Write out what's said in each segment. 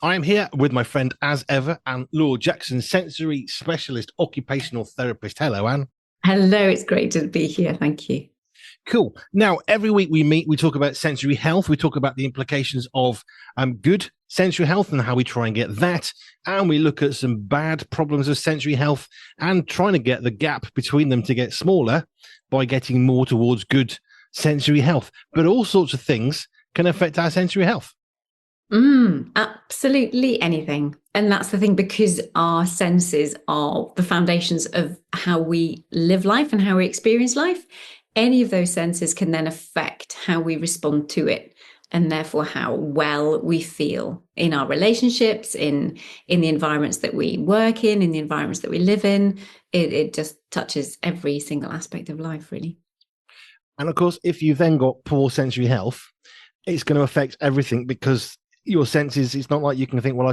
I am here with my friend, as ever, and Laure Jackson, sensory specialist occupational therapist. Hello, Anne. Hello, it's great to be here. Thank you. Cool. Now, every week we meet, we talk about sensory health. We talk about the implications of good sensory health and how we try and get that. And we look at some bad problems of sensory health and trying to get the gap between them to get smaller by getting more towards good sensory health. But all sorts of things can affect our sensory health. Absolutely anything. And that's the thing, because our senses are the foundations of how we live life and how we experience life. Any of those senses can then affect how we respond to it, and therefore how well we feel in our relationships, in the environments that we work in the environments that we live in. It just touches every single aspect of life, really. And of course, if you've then got poor sensory health, it's going to affect everything because your senses, it's not like you can think, well,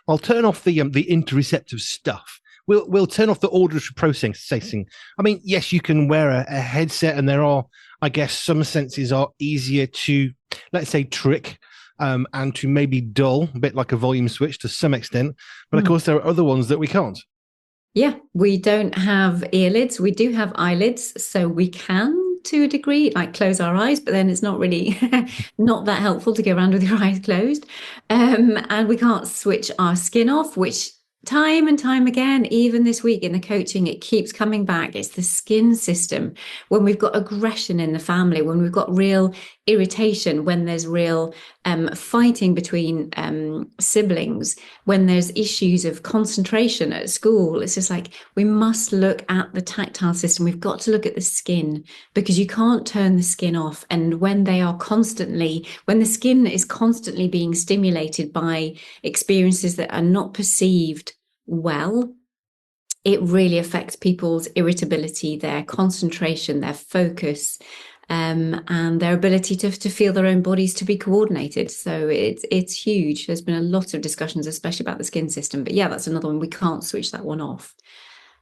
I'll turn off the interoceptive stuff. We'll turn off the auditory processing. I mean, yes, you can wear a headset, and there are, I guess, some senses are easier to, let's say, trick and to maybe dull, a bit like a volume switch to some extent. But of course, there are other ones that we can't. Yeah, we don't have earlids. We do have eyelids, so we can, to a degree, like close our eyes, but then it's not really not that helpful to go around with your eyes closed. And we can't switch our skin off, which time and time again, even this week in the coaching, it keeps coming back. It's the skin system. When we've got aggression in the family, when we've got real irritation, when there's real fighting between siblings, when there's issues of concentration at school, it's just like we must look at the tactile system. We've got to look at the skin, because you can't turn the skin off. And when the skin is constantly being stimulated by experiences that are not perceived well, it really affects people's irritability, their concentration, their focus, and their ability to feel their own bodies to be coordinated. So it's huge. There's been a lot of discussions, especially about the skin system. But yeah, that's another one. We can't switch that one off.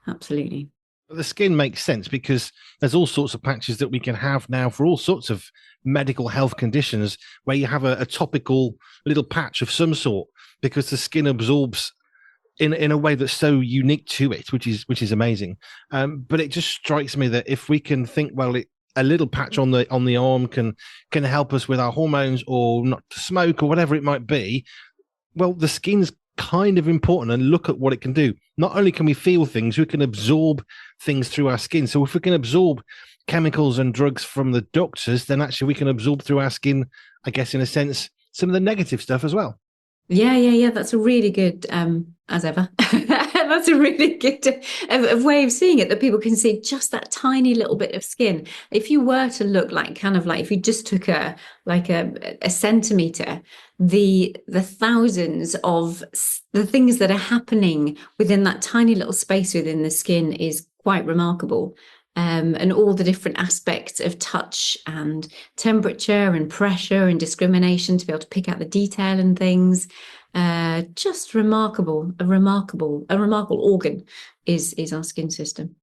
Absolutely. The skin makes sense because there's all sorts of patches that we can have now for all sorts of medical health conditions where you have a topical little patch of some sort because the skin absorbs in a way that's so unique to it, which is amazing. But it just strikes me that if we can think, well, a little patch on the arm can help us with our hormones or not to smoke or whatever it might be. Well, the skin's kind of important, and look at what it can do. Not only can we feel things, we can absorb things through our skin. So if we can absorb chemicals and drugs from the doctors, then actually we can absorb through our skin, I guess, in a sense, some of the negative stuff as well. Yeah. That's a really good, as ever. That's a really good way of seeing it, that people can see just that tiny little bit of skin. If you were to look like, kind of like, if you just took a centimeter, the thousands of the things that are happening within that tiny little space within the skin is quite remarkable. And all the different aspects of touch and temperature and pressure and discrimination to be able to pick out the detail and things. Just remarkable. A remarkable organ is our skin system.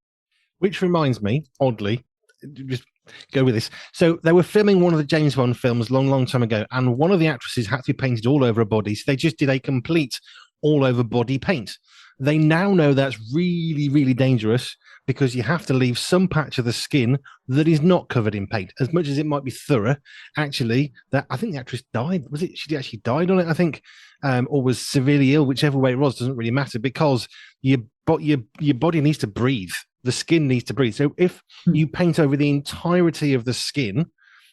Which reminds me, oddly, just go with this. So they were filming one of the James Bond films long time ago, and one of the actresses had to be painted all over her body. So they just did a complete all over body paint. They now know that's really dangerous because you have to leave some patch of the skin that is not covered in paint. As much as it might be thorough, actually, that I think the actress died. Was it? She actually died on it, I think, or was severely ill. Whichever way it was, doesn't really matter because your body needs to breathe. The skin needs to breathe. So if you paint over the entirety of the skin,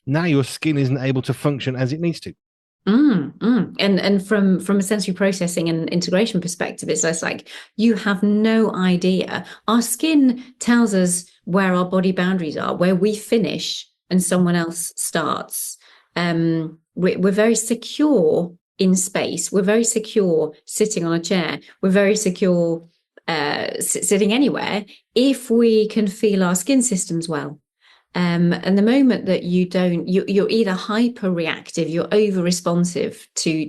now your skin isn't able to function as it needs to. And from a sensory processing and integration perspective, it's just like you have no idea. Our skin tells us where our body boundaries are, where we finish and someone else starts. We're very secure in space. We're very secure sitting on a chair. We're very secure sitting anywhere if we can feel our skin systems well. And the moment that you don't, you're either hyper reactive, you're over responsive to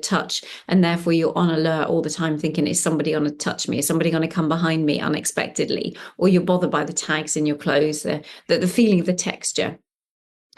touch, and therefore you're on alert all the time thinking, is somebody going to touch me? Is somebody going to come behind me unexpectedly? Or you're bothered by the tags in your clothes, the feeling of the texture.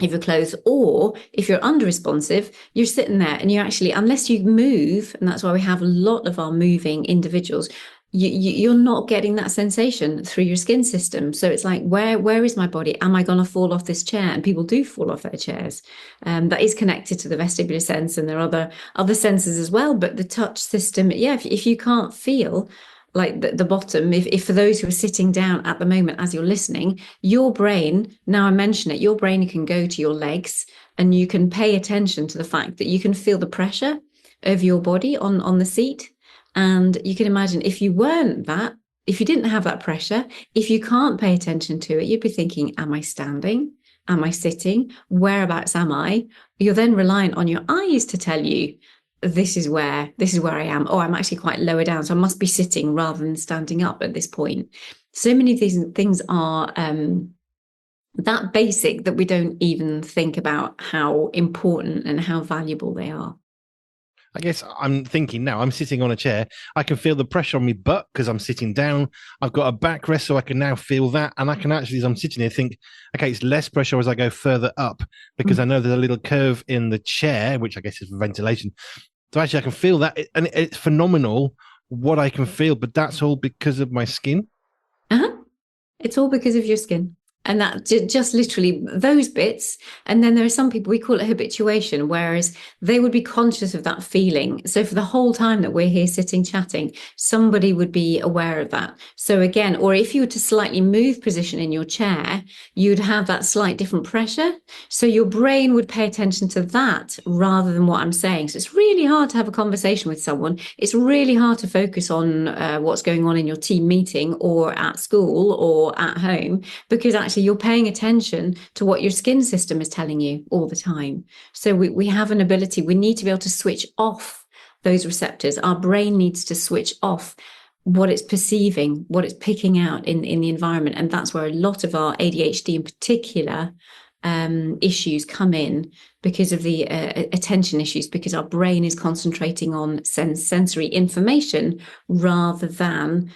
if you're closed, or if you're under-responsive, you're sitting there and you actually, unless you move, and that's why we have a lot of our moving individuals, you're not getting that sensation through your skin system. So it's like, where is my body? Am I going to fall off this chair? And people do fall off their chairs. That is connected to the vestibular sense, and there are other senses as well. But the touch system, yeah, if you can't feel like the bottom, if for those who are sitting down at the moment as you're listening, your brain, now I mention it, your brain can go to your legs and you can pay attention to the fact that you can feel the pressure of your body on the seat. And you can imagine if you didn't have that pressure, if you can't pay attention to it, you'd be thinking, am I standing? Am I sitting? Whereabouts am I? You're then reliant on your eyes to tell you, this is where I am. Oh, I'm actually quite lower down, so I must be sitting rather than standing up at this point. So many of these things are that basic that we don't even think about how important and how valuable they are. I guess I'm thinking now, I'm sitting on a chair. I can feel the pressure on my butt because I'm sitting down. I've got a backrest, so I can now feel that. And I can actually, as I'm sitting here, think, okay, it's less pressure as I go further up because I know there's a little curve in the chair, which I guess is for ventilation. So actually, I can feel that. And it's phenomenal what I can feel, but that's all because of my skin. It's all because of your skin. And that just literally those bits. And then there are some people, we call it habituation, whereas they would be conscious of that feeling. So for the whole time that we're here sitting chatting, somebody would be aware of that. So again, or if you were to slightly move position in your chair, you'd have that slight different pressure. So your brain would pay attention to that rather than what I'm saying. So it's really hard to have a conversation with someone. It's really hard to focus on what's going on in your team meeting or at school or at home, because actually you're paying attention to what your skin system is telling you all the time. So we have an ability, we need to be able to switch off those receptors. Our brain needs to switch off what it's perceiving, what it's picking out in the environment. And that's where a lot of our ADHD in particular issues come in, because of the attention issues, because our brain is concentrating on sensory information rather than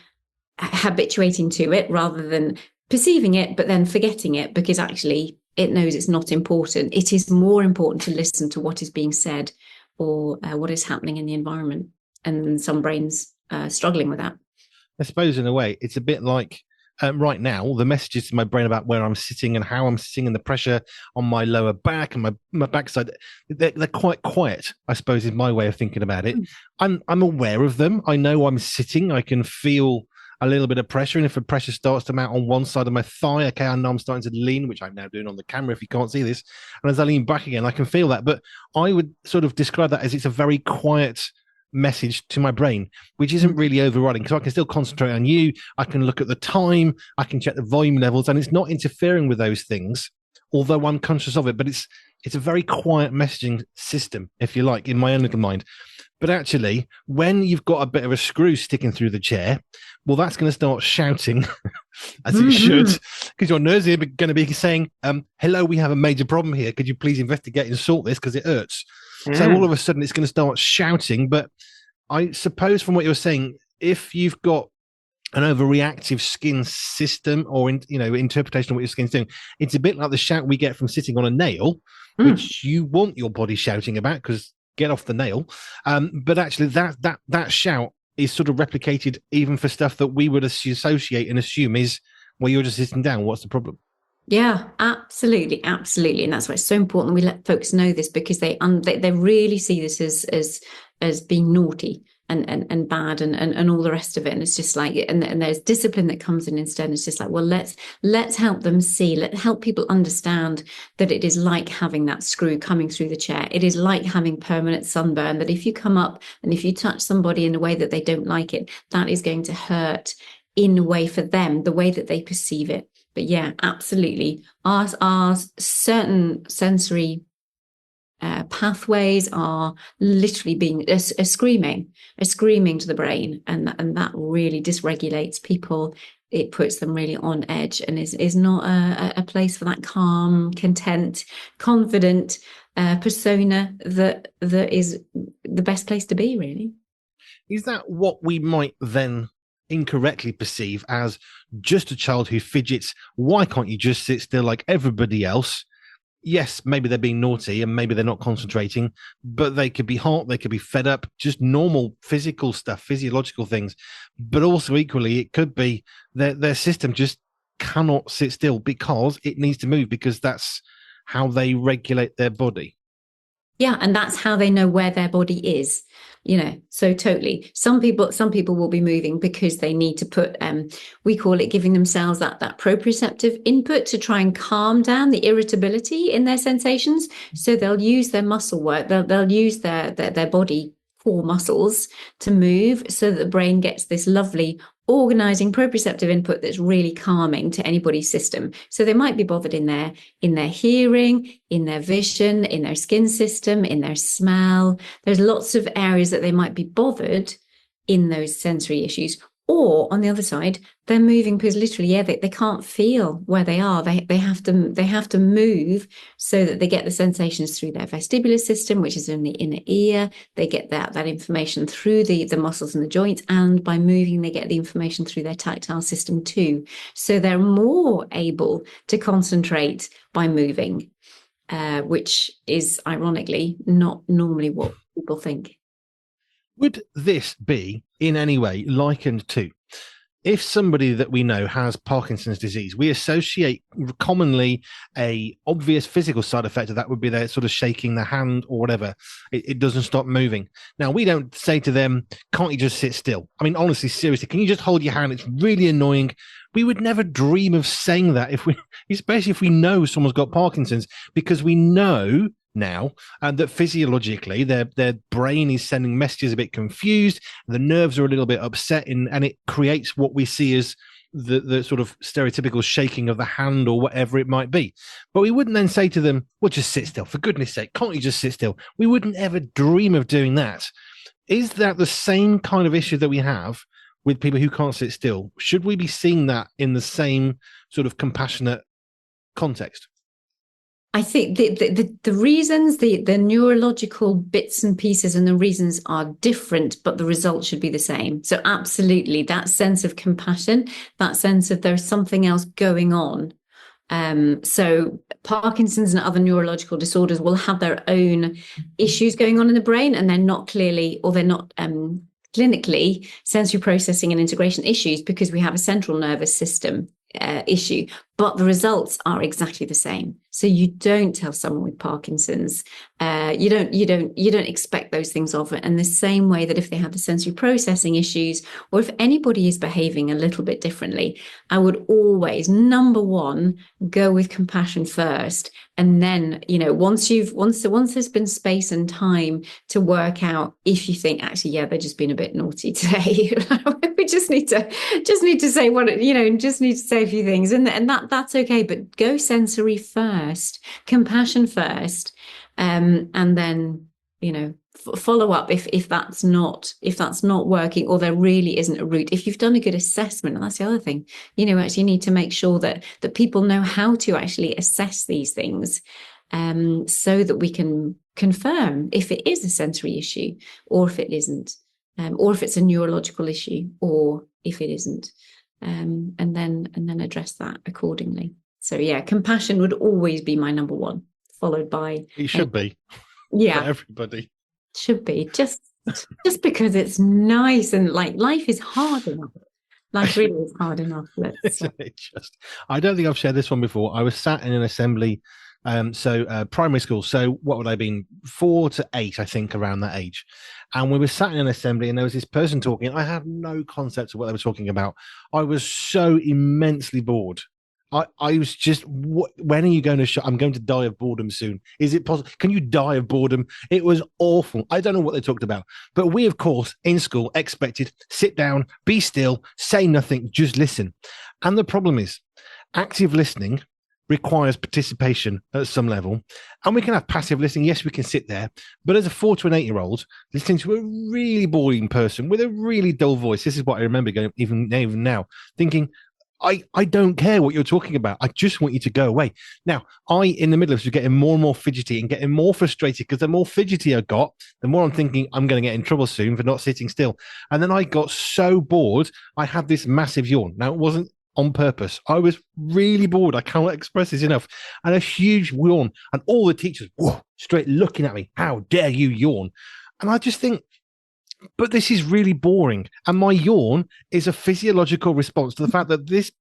habituating to it, rather than perceiving it, but then forgetting it, because actually it knows it's not important. It is more important to listen to what is being said or what is happening in the environment. And some brains struggling with that. I suppose in a way, it's a bit like right now, the messages to my brain about where I'm sitting and how I'm sitting and the pressure on my lower back and my backside, they're quite quiet, I suppose, is my way of thinking about it. I'm aware of them. I know I'm sitting. I can feel a little bit of pressure, and if the pressure starts to mount on one side of my thigh, okay, I know I'm starting to lean, which I'm now doing on the camera if you can't see this, and as I lean back again, I can feel that. But I would sort of describe that as it's a very quiet message to my brain, which isn't really overriding, because I can still concentrate on you, I can look at the time, I can check the volume levels, and it's not interfering with those things, although I'm conscious of it. But it's a very quiet messaging system, if you like, in my own little mind. But actually, when you've got a bit of a screw sticking through the chair, well, that's going to start shouting, as it should, because your nerves are going to be saying, hello, we have a major problem here. Could you please investigate and sort this, because it hurts? So all of a sudden, it's going to start shouting. But I suppose from what you're saying, if you've got an overreactive skin system or interpretation of what your skin's doing, it's a bit like the shout we get from sitting on a nail, which you want your body shouting about, because get off the nail. But actually that shout is sort of replicated even for stuff that we would associate and assume is, well, you're just sitting down. What's the problem? Yeah, absolutely. And that's why it's so important we let folks know this, because they really see this as being naughty and bad and all the rest of it. And it's just like, and there's discipline that comes in instead. And it's just like, well, let's help them see, help people understand that it is like having that screw coming through the chair. It is like having permanent sunburn, that if you come up and if you touch somebody in a way that they don't like it, that is going to hurt in a way for them, the way that they perceive it. But yeah, absolutely. Our certain sensory pathways are literally being a screaming to the brain, and that really dysregulates people. It puts them really on edge, and is not a place for that calm, content, confident persona that is the best place to be, really. Is that what we might then incorrectly perceive as just a child who fidgets? Why can't you just sit still like everybody else? yes, maybe they're being naughty and maybe they're not concentrating, but they could be hot, they could be fed up, just normal physical stuff, physiological things. But also equally, it could be their system just cannot sit still because it needs to move, because that's how they regulate their body. Yeah, and that's how they know where their body is, so totally. Some people will be moving because they need to put, we call it giving themselves that proprioceptive input to try and calm down the irritability in their sensations. So they'll use their muscle work, they'll use their body core muscles to move, so that the brain gets this lovely organizing proprioceptive input that's really calming to anybody's system. So they might be bothered in their hearing, in their vision, in their skin system, in their smell. There's lots of areas that they might be bothered in those sensory issues. Or on the other side, they're moving because literally, they can't feel where they are. They have to move so that they get the sensations through their vestibular system, which is in the inner ear. They get that information through the muscles and the joints, and by moving, they get the information through their tactile system too. So they're more able to concentrate by moving, which is ironically not normally what people think. Would this be in any way likened to, if somebody that we know has Parkinson's disease, we associate commonly a obvious physical side effect of that would be their sort of shaking the hand or whatever. It doesn't stop moving. Now, we don't say to them, can't you just sit still? I mean, honestly, seriously, can you just hold your hand? It's really annoying. We would never dream of saying that especially if we know someone's got Parkinson's, because we know now that physiologically their brain is sending messages a bit confused, the nerves are a little bit upset, and it creates what we see as the sort of stereotypical shaking of the hand or whatever it might be. But we wouldn't then say to them, well, just sit still, for goodness sake, can't you just sit still? We wouldn't ever dream of doing that. Is that the same kind of issue that we have with people who can't sit still? Should we be seeing that in the same sort of compassionate context? I think the reasons, the neurological bits and pieces and the reasons are different, but the result should be the same. So absolutely, that sense of compassion, that sense of there's something else going on. So Parkinson's and other neurological disorders will have their own issues going on in the brain, and they're not clearly, or they're not clinically sensory processing and integration issues, because we have a central nervous system issue, but the results are exactly the same. So you don't tell someone with Parkinson's, you don't expect those things of it. And the same way that if they have the sensory processing issues, or if anybody is behaving a little bit differently, I would always, number one, go with compassion first. And then, once there's been space and time to work out, if you think actually, yeah, they're just being a bit naughty today, we just need to say just need to say a few things, and that's okay. But go sensory first, compassion first, and then follow up if that's not working, or there really isn't a route. If you've done a good assessment, and that's the other thing, actually need to make sure that people know how to actually assess these things, so that we can confirm if it is a sensory issue or if it isn't, or if it's a neurological issue or if it isn't, and then address that accordingly. So yeah, compassion would always be my number one, followed by it should be for everybody. Should be just because it's nice, and like life is hard enough. Life really is hard enough. I don't think I've shared this one before. I was sat in an assembly, primary school. So what would I been 4 to 8, I think, around that age. And we were sat in an assembly, and there was this person talking. I had no concept of what they were talking about. I was so immensely bored. I was just, when are you going to show? I'm going to die of boredom soon. Is it possible? Can you die of boredom? It was awful. I don't know what they talked about. But we, of course, in school, expected sit down, be still, say nothing, just listen. And the problem is, active listening requires participation at some level. And we can have passive listening. Yes, we can sit there. But as a 4 to an 8-year-old, listening to a really boring person with a really dull voice, this is what I remember going, even now, thinking, I don't care what you're talking about. I just want you to go away. Now, in the middle of this, was getting more and more fidgety and getting more frustrated, because the more fidgety I got, the more I'm thinking I'm going to get in trouble soon for not sitting still. And then I got so bored, I had this massive yawn. Now, it wasn't on purpose. I was really bored. I cannot express this enough. And a huge yawn, and all the teachers, whoa, straight looking at me. How dare you yawn? And I just think, but this is really boring. And my yawn is a physiological response to the fact that this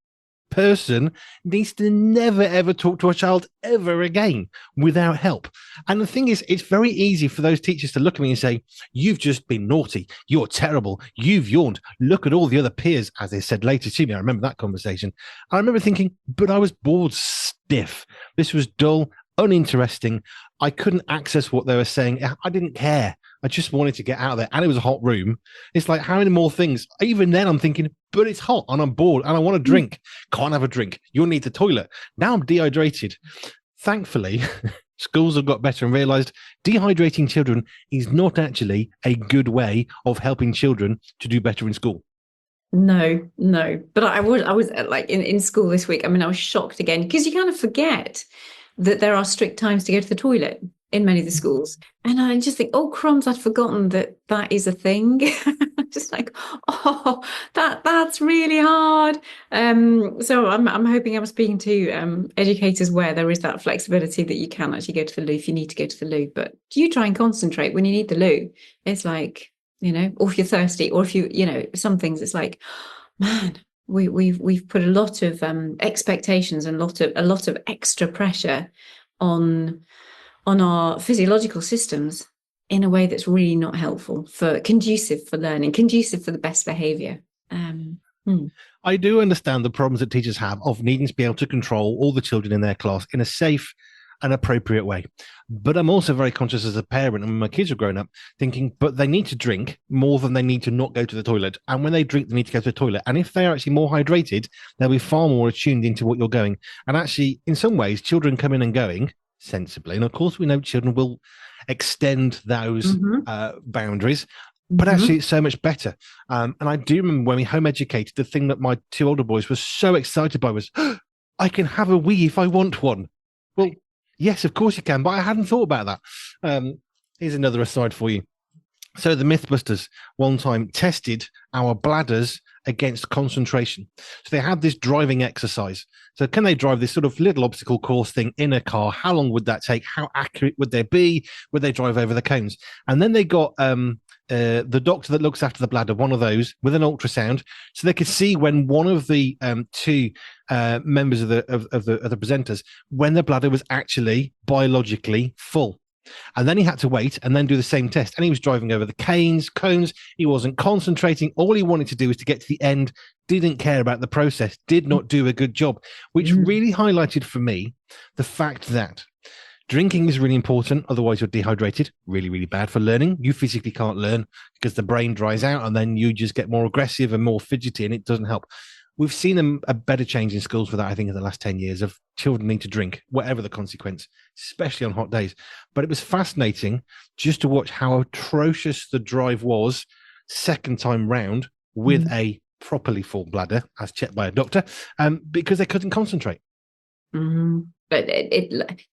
person needs to never ever talk to a child ever again without help. And the thing is, it's very easy for those teachers to look at me and say, you've just been naughty, you're terrible, you've yawned, look at all the other peers, as they said later to me. I remember that conversation. I remember thinking, but I was bored stiff. This was dull, uninteresting. I couldn't access what they were saying. I didn't care. I just wanted to get out of there. And it was a hot room. It's like, how many more things? Even then, I'm thinking, but it's hot and I'm bored and I want to drink. Can't have a drink. You'll need the toilet. Now I'm dehydrated. Thankfully, schools have got better and realized dehydrating children is not actually a good way of helping children to do better in school. No. But I was like in school this week. I mean, I was shocked again because you kind of forget that there are strict times to go to the toilet in many of the schools. And I just think, oh, crumbs, I'd forgotten that is a thing. Just like, oh, that's really hard. So I'm hoping I'm speaking to educators where there is that flexibility that you can actually go to the loo if you need to go to the loo. But do you try and concentrate when you need the loo? It's like, or if you're thirsty, or if some things it's like, man, we've put a lot of expectations and a lot of extra pressure on our physiological systems in a way that's really not helpful conducive for learning, conducive for the best behavior. I do understand the problems that teachers have of needing to be able to control all the children in their class in a safe and appropriate way. But I'm also very conscious as a parent, and when my kids are grown up, thinking, but they need to drink more than they need to not go to the toilet. And when they drink, they need to go to the toilet. And if they are actually more hydrated, they'll be far more attuned into what you're going. And actually, in some ways, children come in and going sensibly. And of course, we know children will extend those boundaries. But actually, it's so much better. And I do remember when we home educated, the thing that my two older boys were so excited by was, I can have a wee if I want one. Well, yes, of course you can, but I hadn't thought about that. Here's another aside for you. So the Mythbusters one time tested our bladders against concentration. So they had this driving exercise. So can they drive this sort of little obstacle course thing in a car? How long would that take? How accurate would they be? Would they drive over the cones? And then they got the doctor that looks after the bladder, one of those, with an ultrasound, so they could see when one of the two members of the presenters, when the bladder was actually biologically full. And then he had to wait and then do the same test. And he was driving over the cones. He wasn't concentrating. All he wanted to do was to get to the end, didn't care about the process, did not do a good job, which really highlighted for me the fact that drinking is really important. Otherwise, you're dehydrated. Really, really bad for learning. You physically can't learn because the brain dries out and then you just get more aggressive and more fidgety, and it doesn't help. We've seen a better change in schools for that, I think, in the last 10 years of children need to drink, whatever the consequence, especially on hot days. But it was fascinating just to watch how atrocious the drive was second time round with a properly full bladder, as checked by a doctor, because they couldn't concentrate. But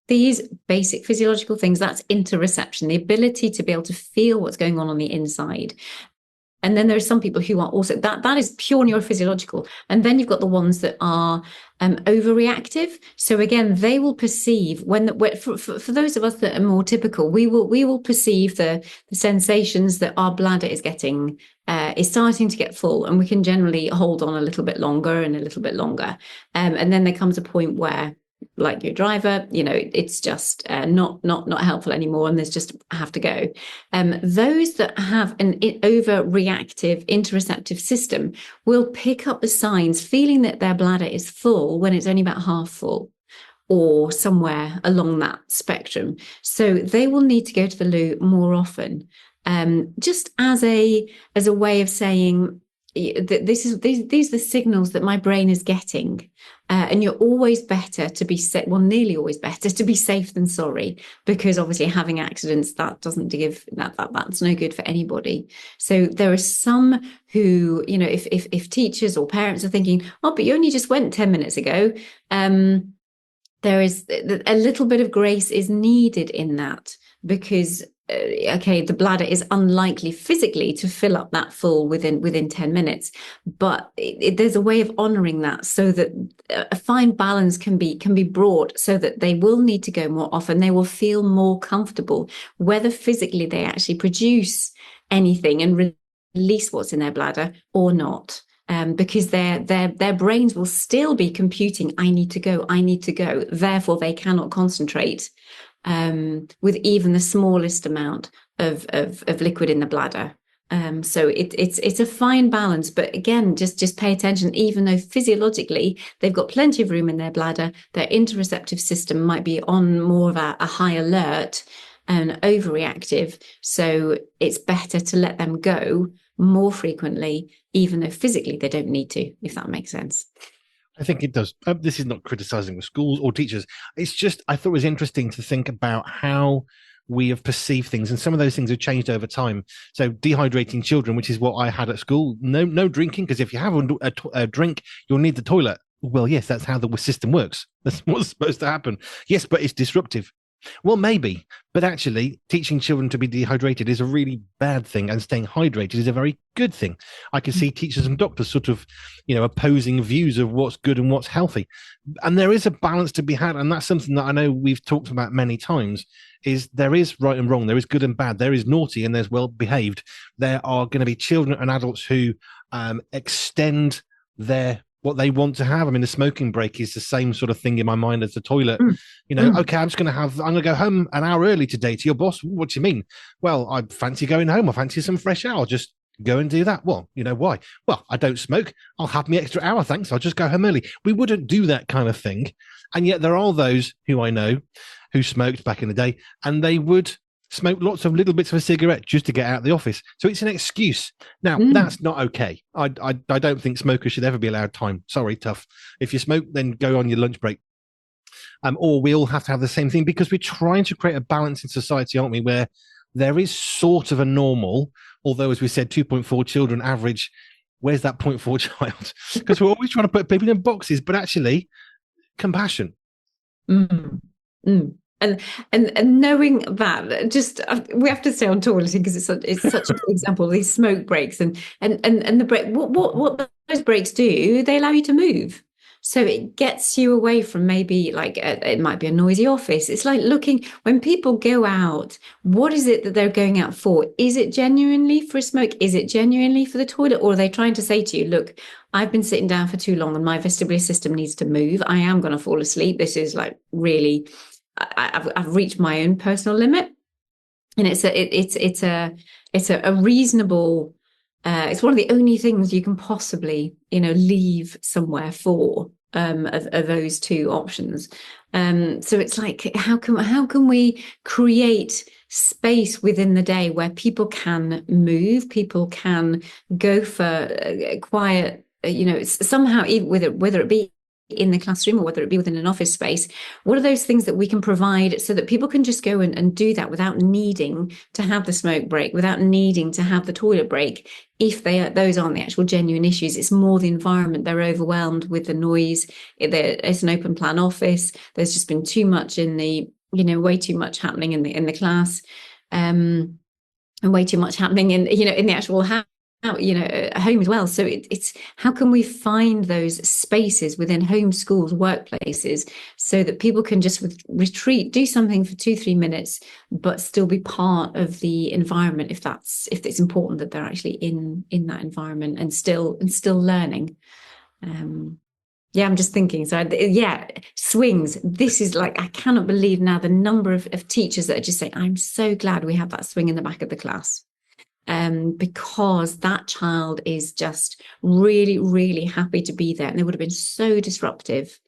these basic physiological things, that's interoception, the ability to be able to feel what's going on the inside. And then there are some people who are also, that is pure neurophysiological. And then you've got the ones that are overreactive. So again, they will perceive for those of us that are more typical, we will perceive the sensations that our bladder is getting, is starting to get full, and we can generally hold on a little bit longer and a little bit longer. And then there comes a point where, like your driver, it's just not helpful anymore, and there's just have to go. Those that have an overreactive interoceptive system will pick up the signs, feeling that their bladder is full when it's only about half full, or somewhere along that spectrum. So they will need to go to the loo more often, just as a way of saying, these are the signals that my brain is getting, and you're always better to be safe, nearly always better to be safe than sorry, because obviously having accidents, that doesn't give that's no good for anybody. So there are some who, if teachers or parents are thinking, oh, but you only just went 10 minutes ago, there is a little bit of grace is needed in that, because okay, the bladder is unlikely physically to fill up that full within 10 minutes, but there's a way of honoring that so that a fine balance can be brought so that they will need to go more often. They will feel more comfortable, whether physically they actually produce anything and release what's in their bladder or not. Because their brains will still be computing, I need to go, I need to go. Therefore, they cannot concentrate with even the smallest amount of liquid in the bladder. So it's a fine balance, but again, just pay attention. Even though physiologically they've got plenty of room in their bladder, their interoceptive system might be on more of a high alert and overreactive. So it's better to let them go more frequently, even though physically they don't need to, if that makes sense. I think it does. This is not criticizing the schools or teachers. It's just, I thought it was interesting to think about how we have perceived things, and some of those things have changed over time. So dehydrating children, which is what I had at school, no drinking, because if you have a drink, you'll need the toilet. Well, yes, that's how the system works. That's what's supposed to happen. Yes, but it's disruptive. Well, maybe, but actually, teaching children to be dehydrated is a really bad thing, and staying hydrated is a very good thing. I can see teachers and doctors sort of, opposing views of what's good and what's healthy, and there is a balance to be had, and that's something that I know we've talked about many times. Is there is right and wrong, there is good and bad, there is naughty and there's well behaved. There are going to be children and adults who extend their what they want to have. I mean, the smoking break is the same sort of thing in my mind as the toilet. Okay, I'm going to go home an hour early today to your boss. What do you mean? Well, I fancy going home. I fancy some fresh air. I'll just go and do that. Well, why? Well, I don't smoke. I'll have me extra hour, thanks. I'll just go home early. We wouldn't do that kind of thing. And yet there are those who I know who smoked back in the day, and they would smoke lots of little bits of a cigarette just to get out of the office. So it's an excuse. Now, that's not okay. I don't think smokers should ever be allowed time. Sorry, tough. If you smoke, then go on your lunch break. Or we all have to have the same thing, because we're trying to create a balance in society, aren't we, where there is sort of a normal, although, as we said, 2.4 children average. Where's that 0.4 child? Because we're always trying to put people in boxes, but actually, compassion. And knowing that, just we have to stay on toileting because it's such a good example. These smoke breaks and the break. What those breaks do? They allow you to move, so it gets you away from maybe like it might be a noisy office. It's like looking when people go out. What is it that they're going out for? Is it genuinely for a smoke? Is it genuinely for the toilet? Or are they trying to say to you, look, I've been sitting down for too long and my vestibular system needs to move. I am going to fall asleep. This is like really. I've reached my own personal limit, and it's a reasonable. It's one of the only things you can possibly leave somewhere for of those two options. So it's like how can we create space within the day where people can move, people can go for quiet. Somehow, whether it be in the classroom or whether it be within an office space, what are those things that we can provide so that people can just go and do that without needing to have the smoke break, without needing to have the toilet break? If those aren't the actual genuine issues, it's more the environment. They're overwhelmed with the noise. It's an open plan office. There's just been too much way too much happening in the class, and way too much happening in the actual house. At home as well. So it's how can we find those spaces within home, schools, workplaces, so that people can just retreat, do something for 2-3 minutes, but still be part of the environment if it's important that they're actually in that environment and still learning. I'm just thinking. So swings. This is like, I cannot believe now the number of teachers that are just saying, I'm so glad we have that swing in the back of the class. Because that child is just really, really happy to be there, and they would have been so disruptive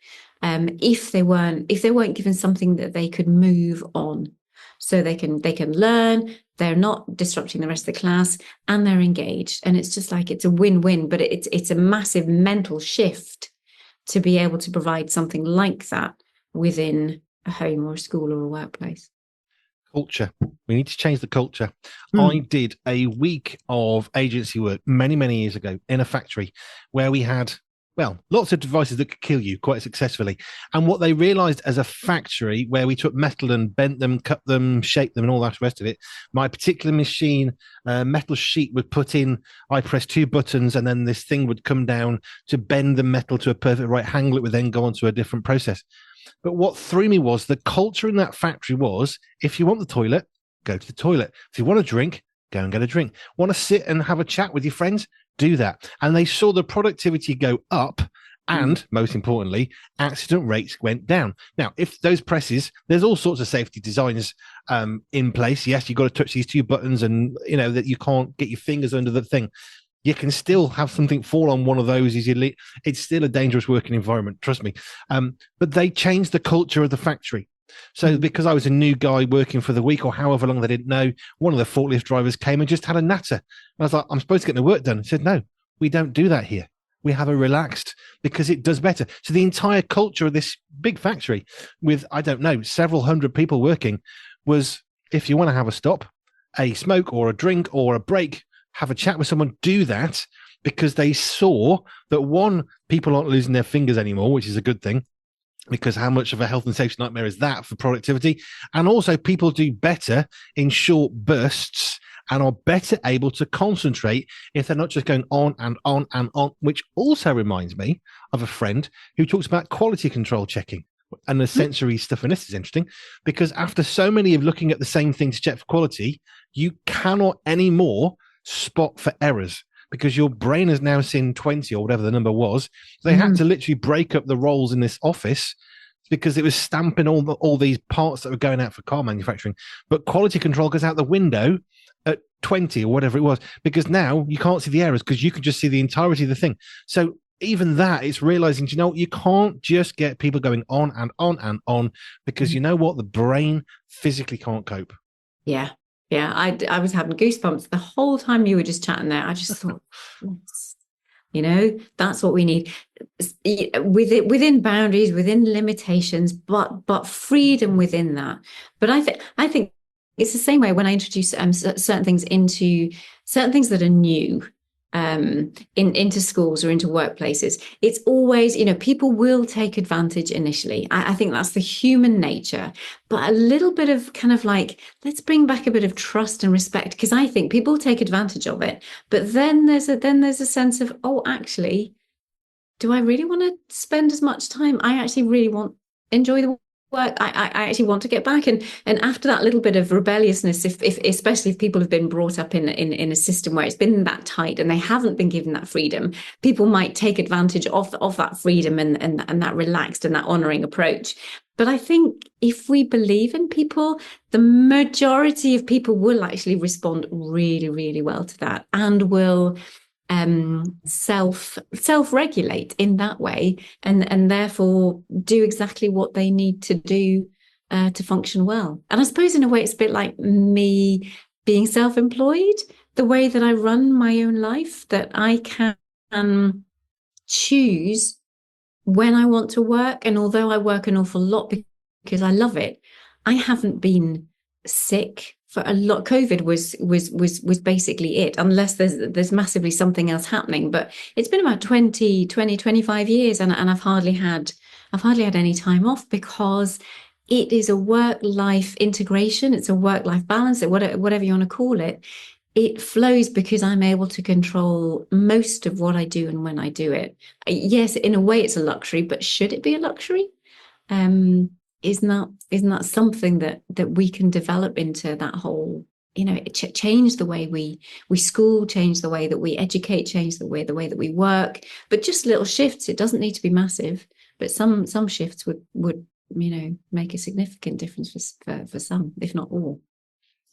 if they weren't given something that they could move on, so they can learn. They're not disrupting the rest of the class, and they're engaged. And it's just like it's a win-win. But it's a massive mental shift to be able to provide something like that within a home or a school or a workplace. Culture. We need to change the culture. I did a week of agency work many, many years ago in a factory where we had well, lots of devices that could kill you quite successfully. And what they realized as a factory where we took metal and bent them, cut them, shaped them, and all that rest of it, my particular machine, metal sheet would put in, I press two buttons, and then this thing would come down to bend the metal to a perfect right angle. It would then go on to a different process. But what threw me was the culture in that factory was, if you want the toilet, go to the toilet. If you want a drink, go and get a drink. Want to sit and have a chat with your friends? Do that. And they saw the productivity go up. And most importantly, accident rates went down. Now, if those presses, there's all sorts of safety designs in place. Yes, you've got to touch these two buttons, and you know that you can't get your fingers under the thing. You can still have something fall on one of those. It's still a dangerous working environment. Trust me. But they changed the culture of the factory. So because I was a new guy working for the week or however long they didn't know, one of the forklift drivers came and just had a natter. And I was like, I'm supposed to get the work done. He said, no, we don't do that here. We have a relaxed because it does better. So the entire culture of this big factory with, I don't know, several hundred people working was, if you want to have a stop, a smoke or a drink or a break, have a chat with someone, do that, because they saw that, one, people aren't losing their fingers anymore, which is a good thing, because how much of a health and safety nightmare is that for productivity? And also people do better in short bursts and are better able to concentrate if they're not just going on and on and on, which also reminds me of a friend who talks about quality control checking and the sensory stuff. And this is interesting because after so many of looking at the same thing to check for quality, you cannot anymore spot for errors because your brain has now seen 20 or whatever the number was. They had to literally break up the rolls in this office because it was stamping all these parts that were going out for car manufacturing. But quality control goes out the window at 20 or whatever it was, because now you can't see the errors because you can just see the entirety of the thing. So even that, it's realizing, you know, you can't just get people going on and on and on because you know what? The brain physically can't cope. Yeah. Yeah, I was having goosebumps the whole time you were just chatting there. I just thought, you know, that's what we need within boundaries, within limitations, but freedom within that. But I think it's the same way when I introduce certain things that are new. Into schools or into workplaces, it's always, you know, people will take advantage initially. I think that's the human nature, but a little bit of kind of like, let's bring back a bit of trust and respect, because I think people take advantage of it. But then there's a sense of, oh, actually, do I really want to spend as much time? I actually really enjoy the work. I actually want to get back, and after that little bit of rebelliousness, if especially if people have been brought up in a system where it's been that tight and they haven't been given that freedom, people might take advantage of that freedom and that relaxed and that honoring approach. But I think if we believe in people, the majority of people will actually respond really, really well to that and will self-regulate in that way, and therefore do exactly what they need to do to function well. And I suppose in a way it's a bit like me being self-employed, the way that I run my own life, that I can choose when I want to work. And although I work an awful lot because I love it, I haven't been sick for a lot. COVID was basically it, unless there's massively something else happening. But it's been about 25 years, and I've hardly had any time off, because it is a work-life integration. It's a work-life balance, whatever you want to call it. It flows because I'm able to control most of what I do and when I do it. Yes, in a way it's a luxury, but should it be a luxury? Isn't that something that we can develop into that whole, you know, change the way we school, change the way that we educate, change the way that we work. But just little shifts. It doesn't need to be massive, but some shifts would you know, make a significant difference for some, if not all.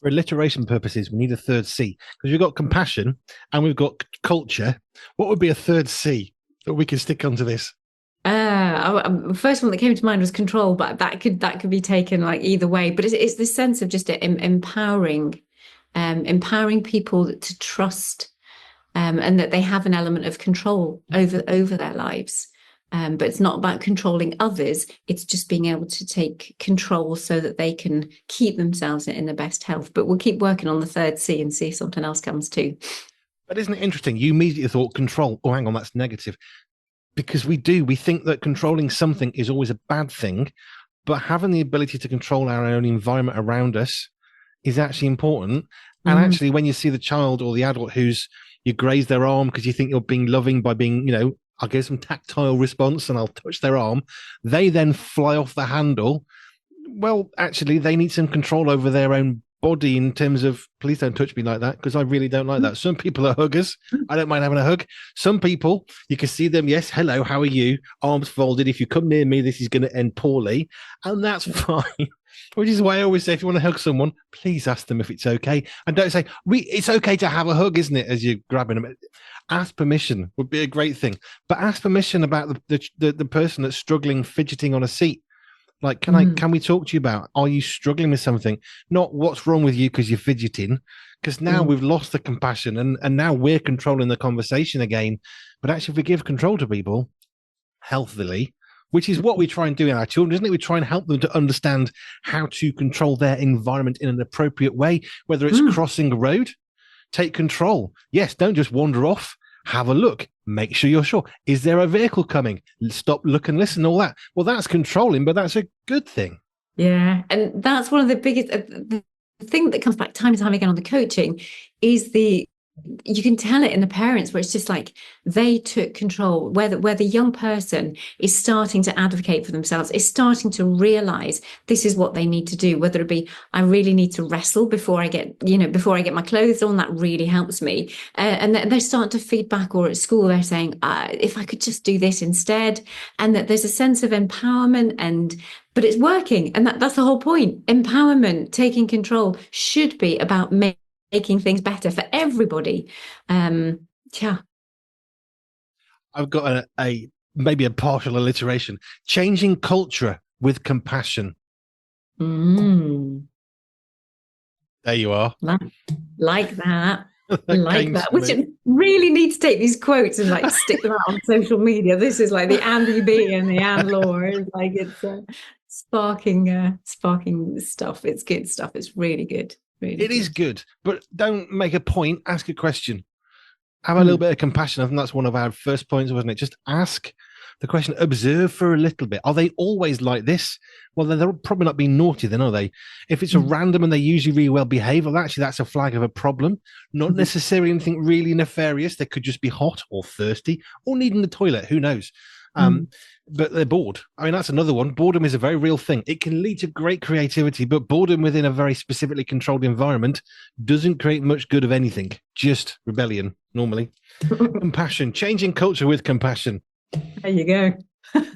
For alliteration purposes, we need a third C, because we've got compassion and we've got culture. What would be a third C that we could stick onto this? The first one that came to mind was control, but that could be taken like either way. But it's this sense of just empowering people to trust, and that they have an element of control over their lives. But it's not about controlling others. It's just being able to take control so that they can keep themselves in the best health. But we'll keep working on the third C and see if something else comes too. But isn't it interesting? You immediately thought control. Oh, hang on, that's negative. because we think that controlling something is always a bad thing, but having the ability to control our own environment around us is actually important. And actually, when you see the child or the adult you graze their arm because you think you're being loving by being, I'll give some tactile response and I'll touch their arm, they then fly off the handle. Well, actually, they need some control over their own body in terms of, please don't touch me like that, because I really don't like that. Some people are huggers. I don't mind having a hug. Some people, you can see them, yes, hello, how are you? Arms folded. If you come near me, this is going to end poorly. And that's fine. Which is why I always say, if you want to hug someone, please ask them if it's okay. And don't say, it's okay to have a hug, isn't it, as you're grabbing them. Ask permission would be a great thing. But ask permission about the person that's struggling, fidgeting on a seat. Like, can we talk to you about, are you struggling with something? Not what's wrong with you because you're fidgeting, because now we've lost the compassion and now we're controlling the conversation again. But actually, if we give control to people healthily, which is what we try and do in our children, isn't it? We try and help them to understand how to control their environment in an appropriate way, whether it's crossing a road, take control. Yes, don't just wander off. Have a look. Make sure you're sure. Is there a vehicle coming? Stop, look, and listen. All that. Well, that's controlling, but that's a good thing. Yeah, and that's one of the biggest. The thing that comes back time and time again on the coaching is you can tell it in the parents, where it's just like they took control, where the young person is starting to advocate for themselves, is starting to realize this is what they need to do, whether it be, I really need to wrestle before I get my clothes on, that really helps me. And they start to feed back, or at school, they're saying, if I could just do this instead, and that there's a sense of empowerment but it's working. And that's the whole point. Empowerment, taking control should be about making things better for everybody. Yeah. I've got maybe a partial alliteration. Changing culture with compassion. There you are. Like that. Like that. We should really need to take these quotes and stick them out on social media. This is like the Andy B and the Laure. It's sparking stuff. It's good stuff. It's really good. It is good, but don't make a point. Ask a question. Have a little bit of compassion. I think that's one of our first points, wasn't it? Just ask the question. Observe for a little bit. Are they always like this? Well, they're probably not being naughty, then, are they? If it's a random and they usually really well behave, well, actually, that's a flag of a problem. Not necessarily anything really nefarious. They could just be hot or thirsty or needing the toilet. Who knows? But they're bored. I mean, that's another one. Boredom is a very real thing. It can lead to great creativity, but boredom within a very specifically controlled environment doesn't create much good of anything. Just rebellion, normally. Compassion. Changing culture with compassion. There you go.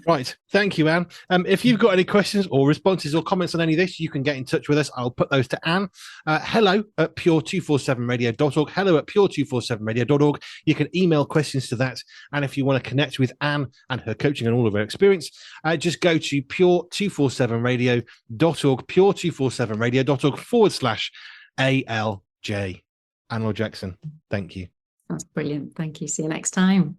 Right. Thank you, Anne. If you've got any questions or responses or comments on any of this, you can get in touch with us. I'll put those to Anne. Hello at pure247radio.org. Hello at pure247radio.org. You can email questions to that. And if you want to connect with Anne and her coaching and all of her experience, just go to pure247radio.org, pure247radio.org/ALJ. Anne Laure Jackson, thank you. That's brilliant. Thank you. See you next time.